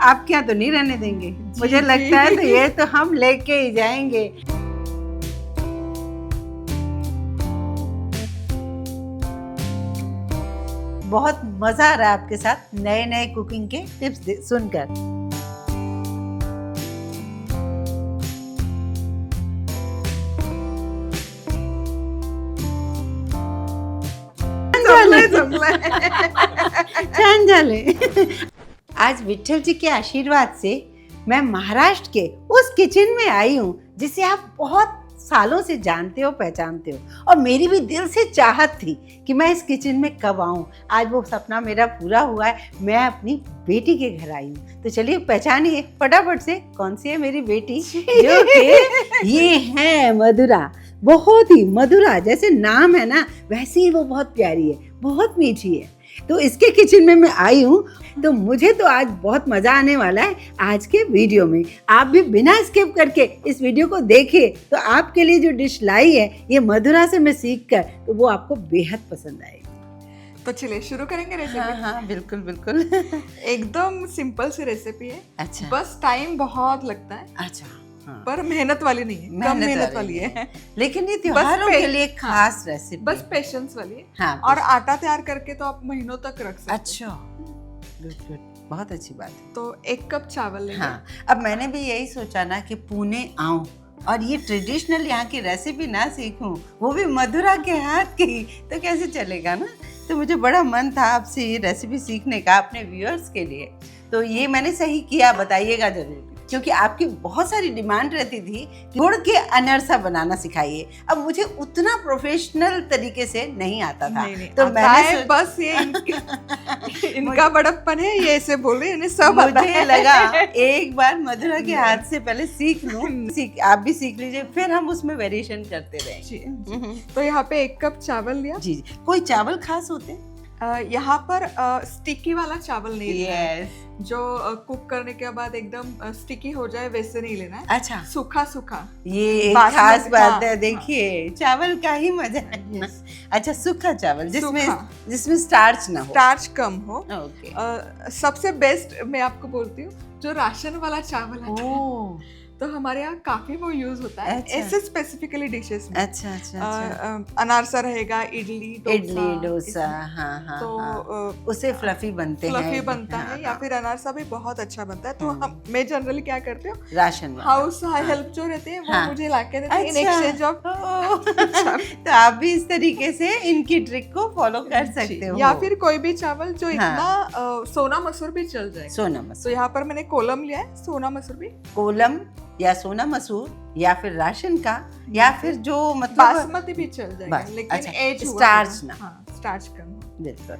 आपके यहाँ तो नहीं रहने देंगे, मुझे लगता है तो ये तो हम लेके ही जाएंगे। बहुत मजा आ रहा है आपके साथ नए नए कुकिंग के टिप्स सुनकर। छान झाले। आज विठल जी के आशीर्वाद से मैं महाराष्ट्र के उस किचन में आई हूँ जिसे आप बहुत सालों से जानते हो, पहचानते हो, और मेरी भी दिल से चाहत थी कि मैं इस किचन में कब आऊँ। आज वो सपना मेरा पूरा हुआ है, मैं अपनी बेटी के घर आई हूँ। तो चलिए पहचानिए फटाफट से कौन सी है मेरी बेटी, जो कि ये है मधुरा। बहुत ही मधुरा, जैसे नाम है ना वैसे ही वो बहुत प्यारी है, बहुत मीठी है। तो इसके किचन में मैं आई हूँ, तो मुझे तो आज बहुत मजा आने वाला है आज के वीडियो में। आप भी बिना स्किप करके इस वीडियो को देखें, तो आपके लिए जो डिश लाई है ये मधुरा से मैं सीख कर, तो वो आपको बेहद पसंद आएगी। तो चलिए शुरू करेंगे रेसिपी। हाँ बिल्कुल बिल्कुल। एकदम सिंपल सी रेसिपी है। अच्छा, बस टाइम बहुत लगता है। अच्छा हाँ। पर मेहनत वाली नहीं है, कम मेहनत वाली है। लेकिन ये त्योहारों के लिए खास रेसिपी, बस पेशेंस वाली है। हाँ, और आटा तैयार करके तो आप महीनों तक रख सकते। अच्छा, गुड गुड, बहुत अच्छी बात है। तो 1 कप चावल लेंगे। हाँ, अब मैंने भी यही सोचा ना कि पुणे आऊं और ये ट्रेडिशनल यहाँ की रेसिपी ना सीखूं, वो भी मधुरा के हाथ की, तो कैसे चलेगा ना। तो मुझे बड़ा मन था आपसे ये रेसिपी सीखने का अपने व्यूअर्स के लिए। तो ये मैंने सही किया, बताइएगा जरूर, क्योंकि आपकी बहुत सारी डिमांड रहती थी कि गुड़ के अनरसा बनाना सिखाइए। अब मुझे उतना प्रोफेशनल तरीके से नहीं आता था। नहीं, तो मैंने बस ये इनका बड़प्पन है, ये ऐसे बोले, इन्हें सब आता मुझे है। लगा एक बार मधुरा के हाथ से पहले सीख लूं, आप भी सीख लीजिए, फिर हम उसमें वेरिएशन करते रहें। तो यहाँ पे 1 कप चावल लिया। जी जी। कोई चावल खास होते हैं? यहाँ पर स्टिकी वाला चावल नहीं लेना है, Yes. जो कुक करने के बाद एकदम स्टिकी हो जाए वैसे नहीं लेना है। अच्छा, सूखा सूखा, ये एक बासमती, खास बात हाँ, है। देखिए चावल का ही मजा है। अच्छा, सूखा चावल जिसमें सूखा। जिसमें स्टार्च ना हो, स्टार्च कम हो। ओके। सबसे बेस्ट मैं आपको बोलती हूँ, जो राशन वाला चावल है, ओह, तो हमारे यहाँ काफी वो यूज होता है। अच्छा। ऐसे स्पेसिफिकली डिशेस में। अच्छा अच्छा, अनारसा रहेगा, इडली डोसा, हाँ हाँ, तो हाँ। उससे फ्लफी बनते हैं, फ्लफी बनता हाँ, है, या फिर अनारसा भी बहुत अच्छा बनता है। तो मैं जनरली क्या करती हूँ, राशन वाला। हाउस हेल्प जो रहते हैं वो हाँ। मुझे लाके देते हैं इन अच्छा। Exchange of. तो आप भी इस तरीके से इनकी ट्रिक को फॉलो कर सकते हो। या फिर कोई भी चावल जो हाँ। इतना सोना मसूर भी चल जाएगा। सोना तो मसूर, यहाँ पर मैंने कोलम लिया है, सोना मसूर भी। कोलम या सोना मसूर या फिर राशन का, या फिर जो मतलब बासमती भी चल जाएगा, बस, लेकिन अच्छा, एज स्टार्च ना। हाँ, स्टार्च कम हो। बिल्कुल।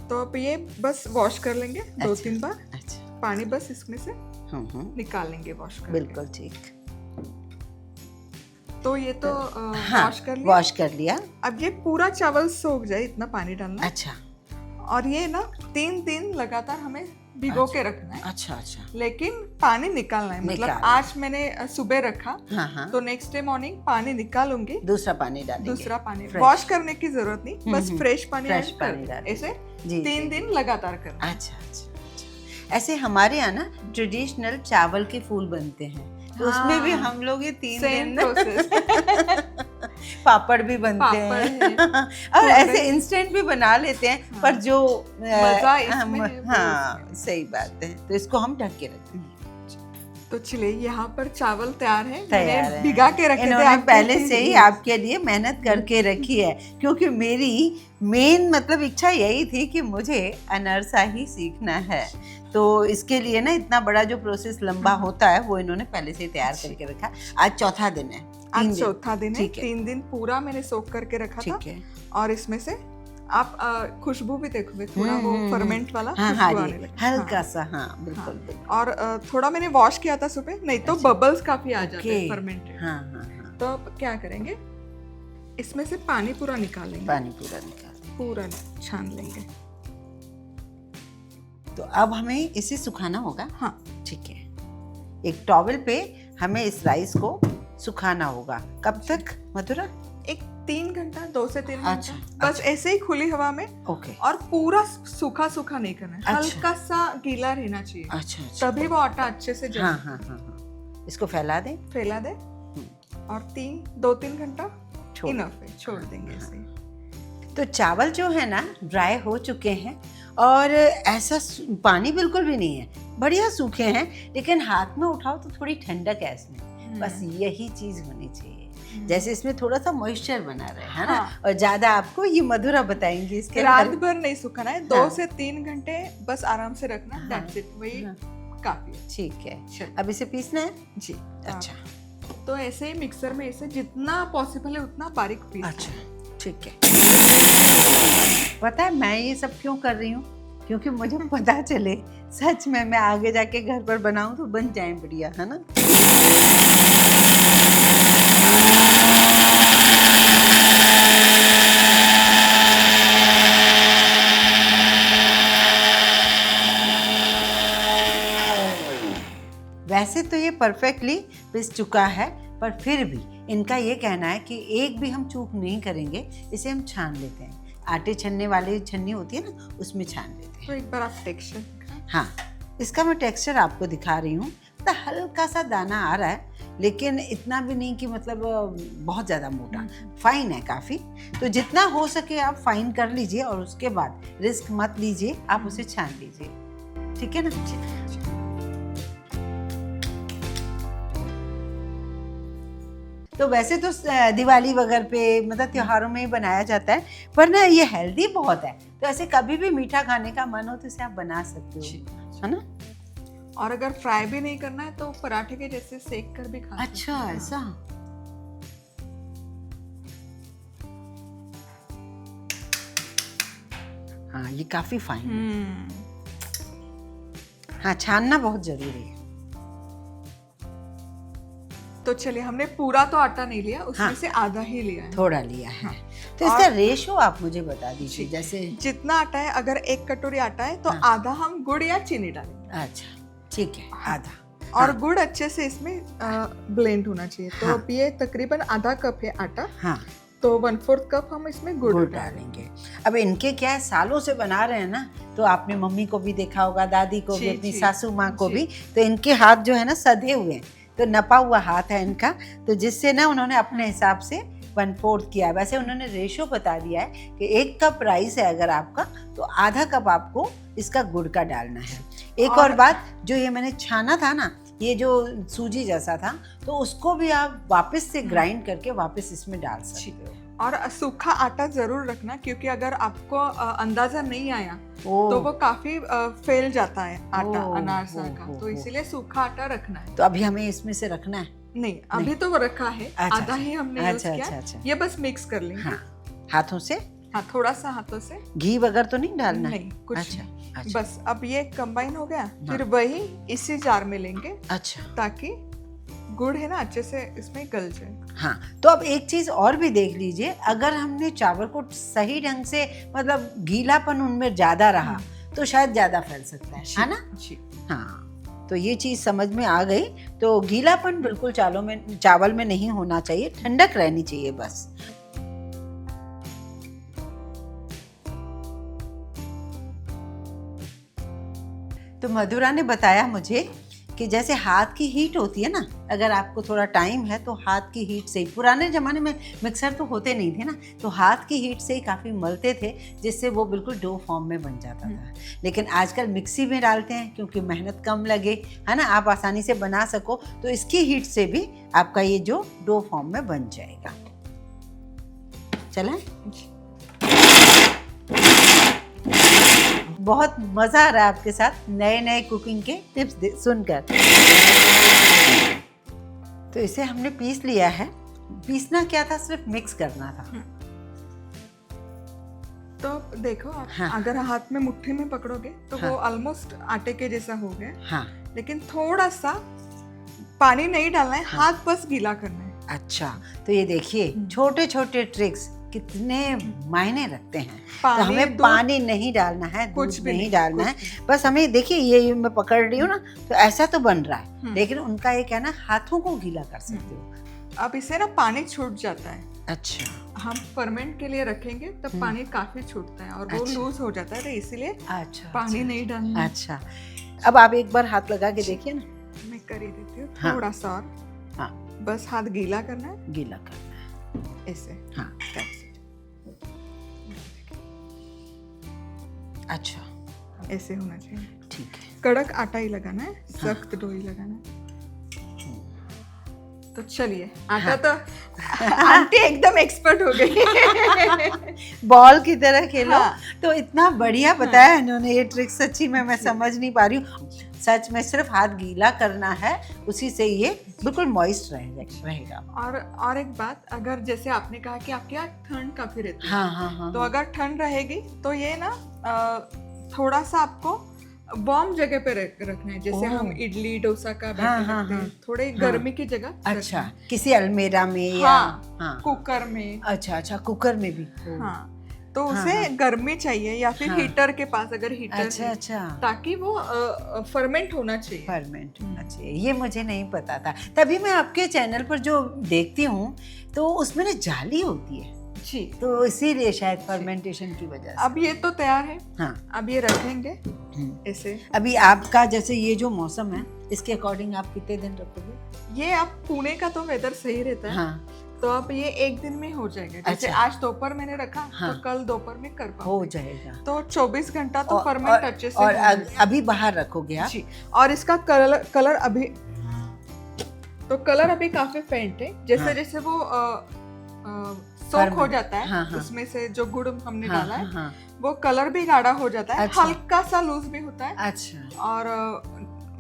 तो अब ये बस वॉश कर लेंगे 2-3 बार। अच्छा, पानी बस इसमें से हम्म, निकाल लेंगे वॉश करके। बिल्कुल ठीक। तो ये तो हाँ, वॉश कर लिया। वॉश कर लिया। अब ये पूरा चावल सूख जाए इतना पानी डालना है। अच्छा, और ये ना 3 दिन लगातार हमें भिगो के रखना है। अच्छा अच्छा, लेकिन पानी निकालना है। मतलब आज मैंने सुबह रखा, हाँ हाँ, तो नेक्स्ट डे मॉर्निंग पानी निकालूंगी, दूसरा पानी डालेंगे। दूसरा पानी। Fresh. वॉश करने की जरूरत नहीं, बस फ्रेश पानी fresh ऐड पानी कर डालेंगे। ऐसे जी, 3 दिन लगातार करना। अच्छा अच्छा अच्छा। ऐसे हमारे यहाँ ना ट्रेडिशनल चावल के फूल बनते हैं, तो उसमें भी हम लोग ये 3 सेम दिन प्रोसेस। पापड़ भी बनते हैं और ऐसे इंस्टेंट भी बना लेते हैं। हाँ। पर जो मजा इसमें है, वो हाँ सही बात है। तो इसको हम ढक के रखेंगे। तो चलिए यहाँ पर चावल तैयार है, तैयार मैंने है। भिगा के रखे थे। इन्होंने आपके पहले लिए। से ही आपके लिए मेहनत करके रखी है, क्योंकि मेरी मेन मतलब इच्छा यही थी कि मुझे अनरसा ही सीखना है। तो इसके लिए ना इतना बड़ा जो प्रोसेस लंबा होता है वो इन्होंने पहले से ही तैयार करके रखा। आज चौथा दिन है, आज चौथा दिन है। ठीक है। 3 दिन पूरा मैंने सोक करके रखा था। ठीक है। और इसमें से आप खुशबू भी देखोगे, थोड़ा वो फर्मेंट वाला हाँ खुशबू हाँ आने जी, लगा। हल्का सा, हाँ बिल्कुल बिल्कुल। और थोड़ा मैंने वॉश किया था सुबह, नहीं तो अच्छा। बबल्स काफी आ जाते हैं ओके। फर्मेंटेड। हाँ हाँ हाँ, तो अब क्या करेंगे, इसमें से पानी पूरा निकाल लेंगे, पानी पूरा निकाल। पूरा छान लेंगे। तो अब हमें इसे सुखाना होगा। हाँ, ठीक है। एक टॉवल पे हमें इस राइस को सुखाना होगा। कब तक मधुरा? एक 3 घंटा, 2 से 3 अच्छा, घंटा बस ऐसे ही खुली हवा में। ओके। और पूरा सूखा सूखा नहीं करना है, अच्छा। हल्का सा गीला रहना चाहिए, अच्छा अच्छा। तभी वो आटा अच्छे से जमे। हाँ हाँ हाँ हाँ, इसको फैला दें, फैला दे और 2-3 घंटा छोड़ इनफ है, छोड़ देंगे ऐसे। तो चावल जो है ना ड्राई हो चुके हैं और ऐसा पानी बिल्कुल भी नहीं है, बढ़िया सूखे हैं, लेकिन हाथ में उठाओ तो थोड़ी ठंडक है इसमें। बस यही चीज होनी चाहिए, जैसे इसमें थोड़ा सा मॉइस्चर बना रहे है ना। हाँ। और ज्यादा आपको ये मधुरा बताएंगी इसके रात बारे- भर नहीं सुखाना है, 2 से 3 घंटे बस आराम से रखना, हाँ। दैट्स इट, वही हाँ। काफी है। ठीक है, चलो। अब इसे पीसना है। जी अच्छा तो ऐसे ही मिक्सर में ऐसे जितना पॉसिबल है उतना बारीक पीस। अच्छा ठीक है। पता है मैं ये सब क्यों कर रही हूँ, क्योंकि मुझे पता चले सच में मैं आगे जाके घर पर बनाऊं तो बन जाए बढ़िया, है ना। वैसे तो ये परफेक्टली पिस चुका है, पर फिर भी इनका ये कहना है कि एक भी हम चूक नहीं करेंगे, इसे हम छान लेते हैं। आटे छन्ने वाली छन्नी होती है ना, उसमें छान लेते हैं। तो एक बार आप टेक्सचर। हाँ, इसका मैं टेक्सचर आपको दिखा रही हूँ। तो हल्का सा दाना आ रहा है, लेकिन इतना भी नहीं कि मतलब बहुत ज़्यादा मोटा, फाइन है काफ़ी। तो जितना हो सके आप फाइन कर लीजिए और उसके बाद रिस्क मत लीजिए, आप उसे छान लीजिए, ठीक है ना। तो वैसे तो दिवाली वगैरह पे मतलब त्योहारों में ही बनाया जाता है, पर ना ये हेल्दी बहुत है, तो ऐसे कभी भी मीठा खाने का मन हो तो इसे आप बना सकते हो, है ना। और अगर फ्राई भी नहीं करना है तो पराठे के जैसे सेक कर भी खा सकते अच्छा हैं। ऐसा। हाँ ये काफी फाइन है। हाँ छानना बहुत जरूरी है। तो चलिए, हमने पूरा तो आटा नहीं लिया, उसमें हाँ। से आधा ही लिया है। थोड़ा लिया है। हाँ। तो इसका रेशो आप मुझे बता दीजिए, जैसे जितना आटा है, अगर 1 कटोरी आटा है तो हाँ। आधा हम गुड़ या चीनी डालेंगे। अच्छा ठीक है, आधा। और गुड़ अच्छे से इसमें ब्लेंड होना चाहिए। तो हाँ। अब ये तकरीबन आधा कप है आटा, हाँ तो 1/4 कप हम इसमें गुड़ डालेंगे। डालेंगे। अब इनके क्या है, सालों से बना रहे हैं ना, तो आपने मम्मी को भी देखा होगा, दादी को भी, जी, अपनी जी, सासू माँ को जी। भी, तो इनके हाथ जो है ना सधे हुए हैं, तो नपा हुआ हाथ है इनका, तो जिससे ना उन्होंने अपने हिसाब से 1/4 किया। वैसे उन्होंने रेशो बता दिया है कि 1 कप राइस है अगर आपका, तो आधा कप आपको इसका गुड़ का डालना है। एक और बात, जो ये मैंने छाना था ना, ये जो सूजी जैसा था, तो उसको भी आप वापस से ग्राइंड करके वापस इसमें डाल सकते हो। और सूखा आटा जरूर रखना, क्योंकि अगर आपको अंदाजा नहीं आया ओह। तो वो काफी फैल जाता है आटा ओह, अनारसा ओह, का, ओह, तो ओह। इसीलिए सूखा आटा रखना है। तो अभी हमें इसमें से रखना है। नहीं, अभी तो वो रखा है, अच्छा, आधा ही हमने यूज अच्छा, किया। अच्छा, अच्छा। ये बस मिक्स कर लेंगे। हाँ हाथों से, हाँ, थोड़ा सा हाथों से, घी वगैरह तो नहीं डालना है? नहीं कुछ अच्छा, नहीं। अच्छा। बस अब ये कंबाइन हो गया, फिर वही इसी जार में लेंगे अच्छा ताकि गुड़ है ना अच्छे से इसमें गल जाए। हाँ, तो अब एक चीज और भी देख लीजिए, अगर हमने चावल को सही ढंग से मतलब गीलापन उनमें ज्यादा रहा तो शायद ज्यादा फैल सकता है ना। जी। हाँ, तो ये चीज समझ में आ गई। तो गीलापन बिल्कुल चावल में नहीं होना चाहिए, ठंडक रहनी चाहिए बस। तो मधुरा ने बताया मुझे कि जैसे हाथ की हीट होती है ना, अगर आपको थोड़ा टाइम है तो हाथ की हीट से ही, पुराने ज़माने में मिक्सर तो होते नहीं थे ना, तो हाथ की हीट से ही काफ़ी मलते थे, जिससे वो बिल्कुल डो फॉर्म में बन जाता था। लेकिन आजकल मिक्सी में डालते हैं क्योंकि मेहनत कम लगे, है ना, आप आसानी से बना सको, तो इसकी हीट से भी आपका ये जो डो फॉर्म में बन जाएगा। चलें? बहुत मज़ा आ रहा है आपके साथ नए नए कुकिंग के टिप्स सुनकर। तो इसे हमने पीस लिया है। पीसना क्या था, सिर्फ मिक्स करना था। तो देखो आप, हाँ। अगर हाथ में मुट्ठी में पकड़ोगे तो हाँ। वो ऑलमोस्ट आटे के जैसा हो गया। हाँ लेकिन थोड़ा सा पानी नहीं डालना है, हाँ। हाथ बस गीला करना है। अच्छा, तो ये देखिए छोटे छोटे ट्रिक्स कितने मायने रखते हैं। तो हमें दूध, पानी नहीं डालना है, कुछ दूध भी नहीं नहीं, डालना कुछ है, नहीं। बस हमें देखिए ये मैं पकड़ रही हूँ ना, तो ऐसा तो बन रहा है, हम्म। लेकिन उनका ये कहना हाथों को गीला कर सकते हो। अब इसे ना पानी छूट जाता है, अच्छा हम फर्मेंट के लिए रखेंगे तब पानी काफी छूटता है और वो अच्छा। लूज हो जाता है, तो इसीलिए अच्छा पानी अच्छा, नहीं डालना। अच्छा। अब आप एक बार हाथ लगा के देखिए ना। मैं कर ही देती हूँ हाँ। थोड़ा सा और, हाँ, बस हाथ गीला करना है गीला करना है। ऐसे। हाँ, That's it। अच्छा, ऐसे होना चाहिए। ठीक है। कड़क आटा ही लगाना है, सख्त डो ही लगाना है। तो चलिए, आटा तो आंटी एकदम एक्सपर्ट हो गई। बॉल की तरह खेलो। हाँ। तो इतना बढ़िया बताया इन्होंने ये ट्रिक, सच्ची में मैं समझ नहीं पा रही हूँ। सच में सिर्फ हाथ गीला करना है, उसी से ये बिल्कुल मॉइस्ट रहेगा। और एक बात, अगर जैसे आपने कहा कि आपके यहाँ ठंड काफी रहती है, हाँ हाँ हाँ, तो अगर ठंड रहेगी तो ये ना थोड़ा सा आपको वार्म जगह पे रखना है, जैसे हम इडली डोसा का बैटर हाँ, रखते हैं, हाँ, थोड़े गर्मी की जगह अच्छा, रखना है। किसी अलमीरा में या हाँ, कुकर में। अच्छा अच्छा, कुकर में भी। हाँ, तो उसे गर्मी चाहिए या फिर हीटर के पास, अगर हीटर अच्छा है, अच्छा, ताकि वो फर्मेंट होना चाहिए। फर्मेंट होना चाहिए, ये मुझे नहीं पता था। तभी मैं आपके चैनल पर जो देखती हूँ तो उसमें ना जाली होती है जी, तो इसीलिए शायद फर्मेंटेशन की वजह से। अब ये तो तैयार है। हाँ, अब ये रखेंगे ऐसे। अभी आपका जैसे ये जो मौसम है, इसके अकॉर्डिंग आप कितने दिन रखोगे? ये आप पुणे का तो वेदर सही रहता है, हाँ, तो अब ये एक दिन में हो जाएगा। जैसे अच्छा। आज दोपहर मैंने रखा, हाँ। तो कल दोपहर में कर हो पाऊंगी। जाएगा। तो 24 घंटा तो फर्मेंट अच्छे से और हो जाएगा। अभी बाहर रखोगे आप? जी, और इसका कलर अभी, तो कलर अभी काफी फेंट है। जैसे हाँ। जैसे वो सोख हो जाता है, हाँ, हाँ। उसमें से जो गुड़ हमने हाँ, डाला है, हाँ, वो कलर भी गाढ़ा हो जाता है, अच्छा। हल्का सा लूज भी होता है, अच्छा और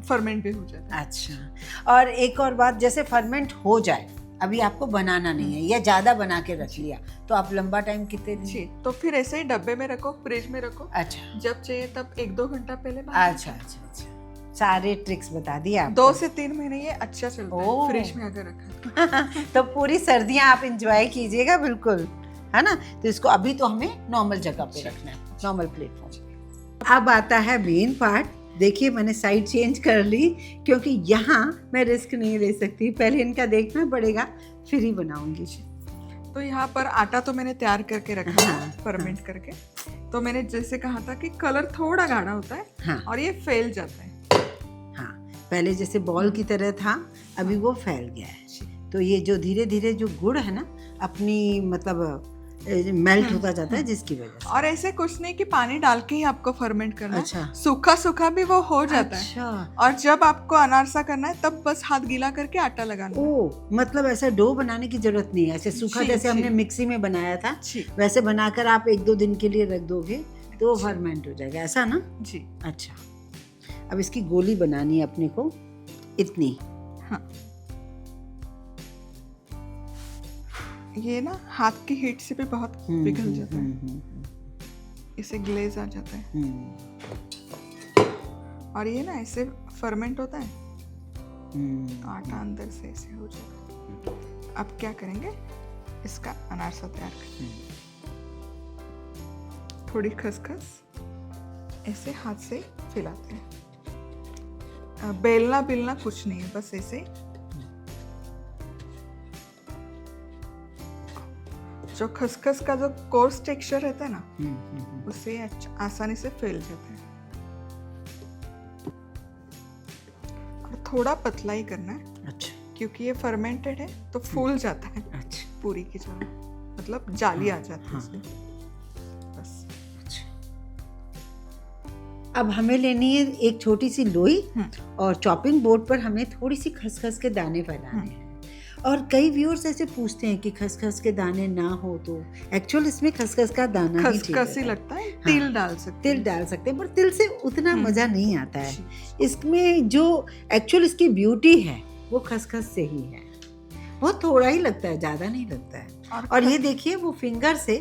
फर्मेंट भी हो जाता है। अच्छा। और एक और बात, जैसे फर्मेंट हो जाए, अभी आपको बनाना नहीं है या ज्यादा बना के रख लिया, तो आप लंबा टाइम कितने दिन? जी, तो फिर ऐसे ही डब्बे में रखो, फ्रिज में रखो, अच्छा जब चाहिए तब 1-2 घंटा पहले बाहर अच्छा अच्छा अच्छा, सारे ट्रिक्स बता दिए आप। 2 से 3 महीने ये अच्छा चलता ओह। है फ्रिज में अगर रखा। तो पूरी सर्दियां आप इंजॉय कीजिएगा बिल्कुल, है ना। तो इसको अभी तो हमें नॉर्मल जगह पे रखना है, नॉर्मल प्लेटफॉर्म। अब आता है मेन पार्ट। देखिए, मैंने साइड चेंज कर ली क्योंकि यहाँ मैं रिस्क नहीं ले सकती, पहले इनका देखना पड़ेगा, फिर ही बनाऊंगी। तो यहाँ पर आटा तो मैंने तैयार करके रखा है, हाँ, फर्मेंट करके। तो मैंने जैसे कहा था कि कलर थोड़ा गाढ़ा होता है, हाँ और ये फैल जाता है। हाँ, पहले जैसे बॉल की तरह था, अभी वो फैल गया है। तो ये जो धीरे धीरे जो गुड़ है ना, अपनी मतलब मेल्ट होता जाता है, जिसकी वजह से। और ऐसे कुछ नहीं कि पानी डाल के ही आपको फर्मेंट करना अच्छा। है, सूखा सूखा भी वो हो जाता है। अच्छा। और जब आपको अनारसा करना है तब बस हाथ गीला करके आटा लगाना है। ओ, मतलब ऐसा डो बनाने की जरूरत नहीं है, ऐसे सूखा जी, जैसे जी। हमने मिक्सी में बनाया था, जी वैसे बनाकर आप 1-2 दिन के लिए रख दोगे तो फर्मेंट हो जाएगा, ऐसा ना? जी। अच्छा, अब इसकी गोली बनानी है अपने को, इतनी। हाँ, ये ना हाथ की हीट से भी बहुत पिघल जाता है, इसे ग्लेज आ जाता है। और ये ना ऐसे फर्मेंट होता है, आटा अंदर से ऐसे हो जाता है। अब क्या करेंगे, इसका अनारसा तैयार करेंगे। थोड़ी खसखस ऐसे हाथ से फैलाते हैं, बेलना बिलना कुछ नहीं है, बस ऐसे। जो खसखस का जो कोर्स टेक्सचर रहता है ना, उससे आसानी से फैल जाता है। और थोड़ा पतला ही करना है। अच्छा। क्योंकि ये फर्मेंटेड है तो फूल जाता है। अच्छा। पूरी की तरह, मतलब जाली आ जाती है इसमें। बस। अच्छा। अब हमें लेनी है एक छोटी सी लोई, और चॉपिंग बोर्ड पर हमें थोड़ी सी खसखस के दाने फैलाने हैं। और कई व्यूअर्स ऐसे पूछते हैं कि खसखस के दाने ना हो तो, एक्चुअल इसमें खसखस का दाना ही ठीक खसखस ही लगता है। तिल डाल सकते हैं, तिल डाल सकते हैं, पर तिल से उतना मजा नहीं आता है। इसमें जो एक्चुअल इसकी ब्यूटी है वो खसखस से ही है। बहुत थोड़ा ही लगता है, ज्यादा नहीं लगता है। और ये देखिए वो फिंगर से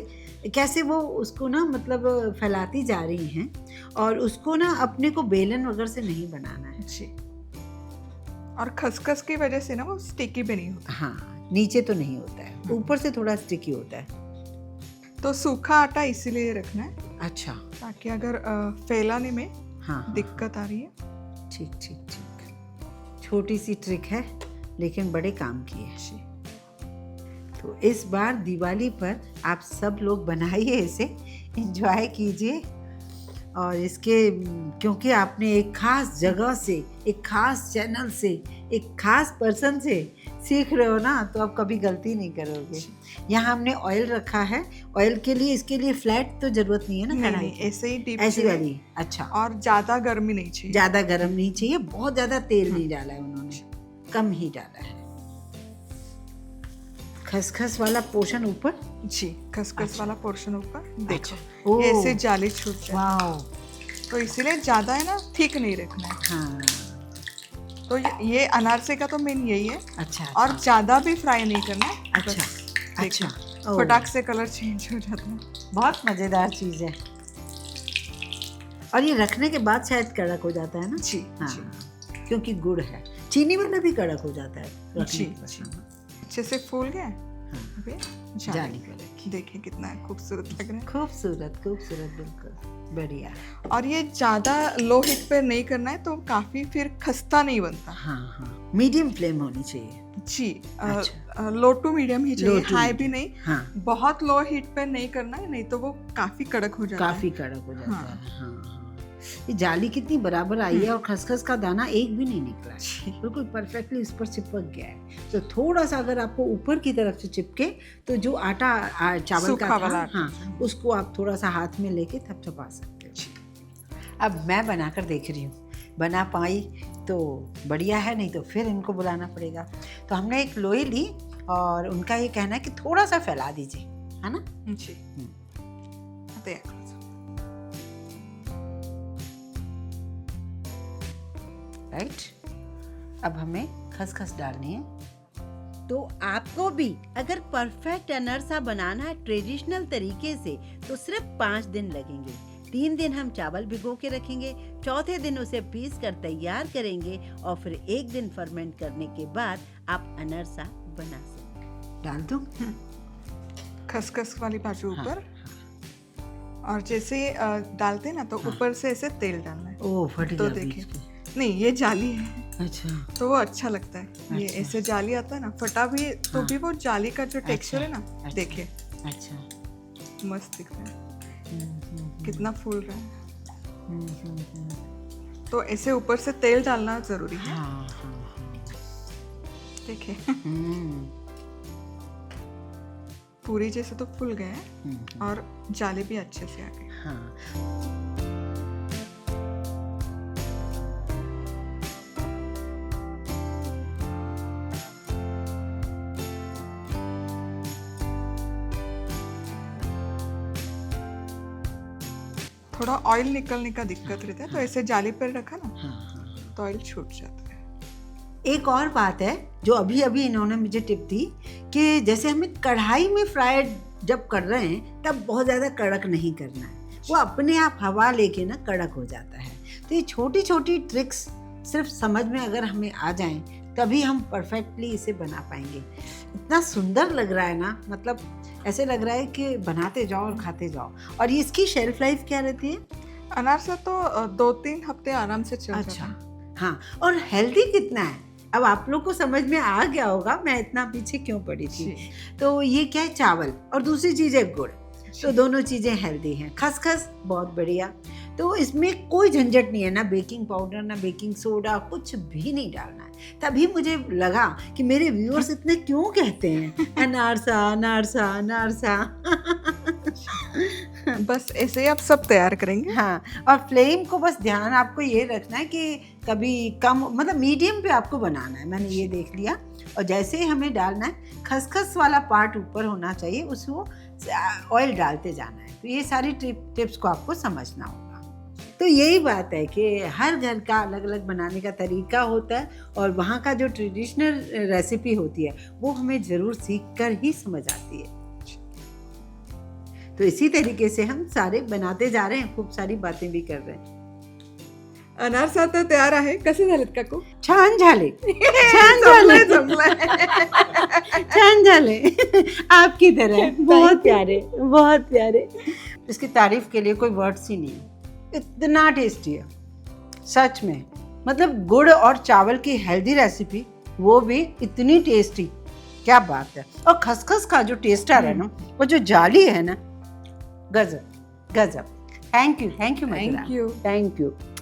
कैसे वो उसको ना मतलब फैलाती जा रही हैं, और उसको ना अपने को बेलन वगैरह से नहीं बनाना है। जी। और खसखस की वजह से ना वो स्टिकी भी नहीं होता। हाँ, नीचे तो नहीं होता है, ऊपर से थोड़ा स्टिकी होता है। तो सूखा आटा इसीलिए रखना है। अच्छा। ताकि अगर फैलाने में हाँ, दिक्कत आ रही है। ठीक ठीक ठीक, छोटी सी ट्रिक है लेकिन बड़े काम की है। तो इस बार दिवाली पर आप सब लोग बनाइए इसे, एंजॉय कीजिए। और इसके क्योंकि आपने एक खास जगह से, एक खास चैनल से, एक खास पर्सन से सीख रहे हो ना, तो आप कभी गलती नहीं करोगे। यहाँ हमने ऑयल रखा है, ऑयल के लिए इसके लिए फ्लैट तो जरूरत नहीं है ना, नहीं, ऐसे ही डीप ऐसी वाली। अच्छा, और ज्यादा गर्मी नहीं चाहिए, ज्यादा गर्म नहीं चाहिए, बहुत ज्यादा तेल नहीं डाला है उन्होंने, कम ही डाला है। खसखस वाला पोर्शन ऊपर जी, खसखस अच्छा। वाला पोर्शन ऊपर देखो। अच्छा। ओह। ये ऐसे जाली छूट जाए, वाओ। तो इसीलिए ज्यादा है ना थिक नहीं रखना है। हाँ। तो ये अनारसे का तो मेन यही है। अच्छा। और ज्यादा भी फ्राई नहीं करना है। अच्छा। बस अच्छा। देखो, ओह। फटाक से कलर चेंज हो जाता है। बहुत मजेदार चीज है। और ये रखने के बाद शायद कड़क हो जाता है ना। जी हाँ, जी क्योंकि गुड़ है। चीनी वाला भी कड़क हो जाता है रखने जी, के बाद। जी। अच्छे से फूल गया। हाँ। अबे जाली पर रखिए। देखिए कितना खूबसूरत लग रहा है। खूबसूरत खूबसूरत, बिल्कुल बढ़िया। और ये ज्यादा लो हीट पे नहीं करना है, तो काफी फिर खस्ता नहीं बनता। हाँ हाँ, मीडियम फ्लेम होनी चाहिए। जी, अच्छा। लो टू मीडियम ही चाहिए, Low to हाई भी medium। नहीं। हाँ, बहुत लो हीट पे नहीं करना है, नहीं तो वो काफी कड़क हो जाता काफी है। कड़क हो जाता हाँ। है। हाँ हाँ, ये जाली कितनी बराबर आई है और खसखस का दाना एक भी नहीं निकला है, बिल्कुल परफेक्टली इस पर चिपक गया है। तो थोड़ा सा अगर आपको ऊपर की तरफ से चिपके तो जो आटा चावल सूखा का वाला था, आटा। हाँ, उसको आप थोड़ा सा हाथ में लेके थपथपा सकते हो। अब मैं बनाकर देख रही हूँ, बना पाई तो बढ़िया है, नहीं तो फिर इनको बुलाना पड़ेगा। तो हमने एक लोई ली और उनका ये कहना है कि थोड़ा सा फैला दीजिए, है ना। जी, देख। राइट, अब हमें खसखस डालनी है। तो आपको भी अगर परफेक्ट अनरसा बनाना है ट्रेडिशनल तरीके से तो सिर्फ 5 दिन लगेंगे। 3 दिन हम चावल भिगो के रखेंगे, चौथे दिन उसे पीस कर तैयार करेंगे और फिर 1 दिन फर्मेंट करने के बाद आप अनरसा बना सकते। डाल दूं? खसखस वाली बाजू हाँ, ऊपर। और जैसे डालते हैं ना, तो हाँ। ऊपर से ऐसे तेल डालना है। ओह, फट तो गया देखिए, बीच के। नहीं ये जाली है, अच्छा, तो वो अच्छा लगता है। ये अच्छा। ऐसे जाली आता है ना, फटा भी तो हाँ। भी वो जाली का जो टेक्सचर है ना, अच्छा। देखिए अच्छा। मस्त दिख रहा है। कितना फूल रहा है। तो ऐसे ऊपर से तेल डालना जरूरी है। हाँ हाँ देखिए हाँ। पूरी जैसे तो फूल गए हैं और जाली भी अच्छे से आ गई। हाँ। थोड़ा ऑयल निकलने का दिक्कत रहता है, तो ऐसे जाली पर रखा ना, हाँ हाँ। तो ऑयल छूट जाता है। एक और बात है जो अभी अभी इन्होंने मुझे टिप दी कि जैसे हमें कढ़ाई में फ्राइड जब कर रहे हैं तब बहुत ज़्यादा कड़क नहीं करना है, वो अपने आप हवा लेके ना कड़क हो जाता है। तो ये छोटी छोटी ट्रिक्स सिर्फ समझ में अगर हमें आ जाएं तभी हम परफेक्टली इसे बना पाएंगे। इतना सुंदर लग रहा है ना, मतलब ऐसे लग रहा है कि बनाते जाओ और खाते जाओ। और ये इसकी शेल्फ लाइफ क्या रहती है? अनारसा तो 2-3 हफ्ते आराम से चल जाता अच्छा, है। हाँ। और हेल्दी कितना है अब आप लोग को समझ में आ गया होगा, मैं इतना पीछे क्यों पड़ी थी। जी। तो ये क्या है, चावल और दूसरी चीज है गुड़, तो दोनों चीजें हेल्दी हैं। खसखस बहुत बढ़िया, तो इसमें कोई झंझट नहीं है, ना बेकिंग पाउडर ना बेकिंग सोडा, कुछ भी नहीं डालना है। तभी मुझे लगा कि मेरे व्यूअर्स इतने क्यों कहते हैं अनारसा अनारसा अनारसा। बस ऐसे ही आप सब तैयार करेंगे। हाँ, और फ्लेम को बस ध्यान आपको ये रखना है कि कभी कम, मतलब मीडियम पे आपको बनाना है, मैंने ये देख लिया। और जैसे ही हमें डालना है, खसखस वाला पार्ट ऊपर होना चाहिए, उसको ऑयल डालते जाना है। तो ये सारी टिप्स को आपको समझना होगा। तो यही बात है कि हर घर का अलग अलग बनाने का तरीका होता है और वहाँ का जो ट्रेडिशनल रेसिपी होती है वो हमें ज़रूर सीख कर ही समझ आती है। तो इसी तरीके से हम सारे बनाते जा रहे हैं, खूप सारी बातें भी कर रहे हैं। अनारसा तर तयार आहे. कसे झालेत काकू? छान झाले, छान झाले, छान झाले, आपकी तरह बहुत प्यारे, बहुत प्यारे। इसकी तारीफ के लिए कोई वर्ड्स ही नहीं, इतना टेस्टी है सच में। मतलब गुड़ और चावल की हेल्दी रेसिपी, वो भी इतनी टेस्टी क्या बात है। और खसखस का जो टेस्ट आ रहा है ना, वो जो जाली है ना, गजब गजब। Thank you Thank you. Thank you.